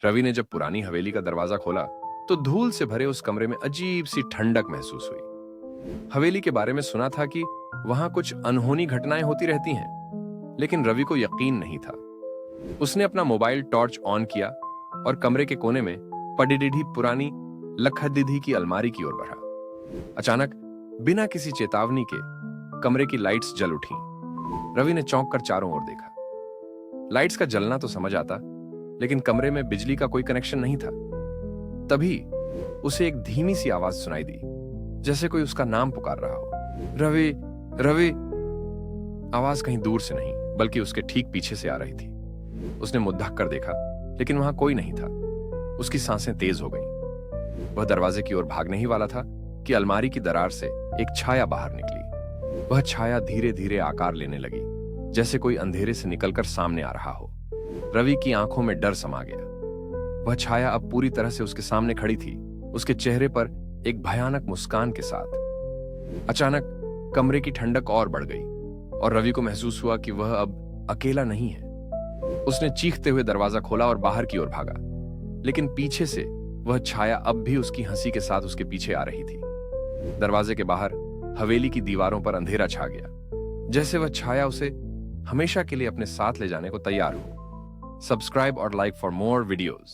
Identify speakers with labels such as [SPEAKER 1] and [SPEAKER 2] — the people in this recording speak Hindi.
[SPEAKER 1] रवि ने जब पुरानी हवेली का दरवाजा खोला तो धूल से भरे उस कमरे में अजीब सी ठंडक महसूस हुई। हवेली के बारे में सुना था कि वहां कुछ अनहोनी घटनाएं होती रहती हैं, लेकिन रवि को यकीन नहीं था। उसने अपना मोबाइल टॉर्च ऑन किया और कमरे के कोने में पड़ी पुरानी लखदीधी की अलमारी की ओर बढ़ा। अचानक बिना किसी चेतावनी के कमरे की लाइट्स जल उठी। रवि ने चौंक कर चारों ओर देखा। लाइट्स का जलना तो समझ आता, लेकिन कमरे में बिजली का कोई कनेक्शन नहीं था। तभी उसे एक धीमी सी आवाज सुनाई दी, जैसे कोई उसका नाम पुकार रहा हो। रवि, रवि। आवाज कहीं दूर से नहीं, बल्कि उसके ठीक पीछे से आ रही थी। उसने मुंह ढक कर देखा, लेकिन वहां कोई नहीं था। उसकी सांसें तेज हो गईं। वह दरवाजे की ओर भागने ही वाला था कि अलमारी की दरार से एक छाया बाहर निकली। वह छाया धीरे धीरे आकार लेने लगी, जैसे कोई अंधेरे से निकलकर सामने आ रहा हो। रवि की आंखों में डर समा गया। वह छाया अब पूरी तरह से उसके सामने खड़ी थी, उसके चेहरे पर एक भयानक मुस्कान के साथ। अचानक कमरे की ठंडक और बढ़ गई और रवि को महसूस हुआ कि वह अब अकेला नहीं है। उसने चीखते हुए दरवाजा खोला और बाहर की ओर भागा, लेकिन पीछे से वह छाया अब भी उसकी हंसी के साथ उसके पीछे आ रही थी। दरवाजे के बाहर हवेली की दीवारों पर अंधेरा छा गया, जैसे वह छाया उसे हमेशा के लिए अपने साथ ले जाने को तैयार हो। सब्सक्राइब और लाइक फॉर मोर वीडियोज।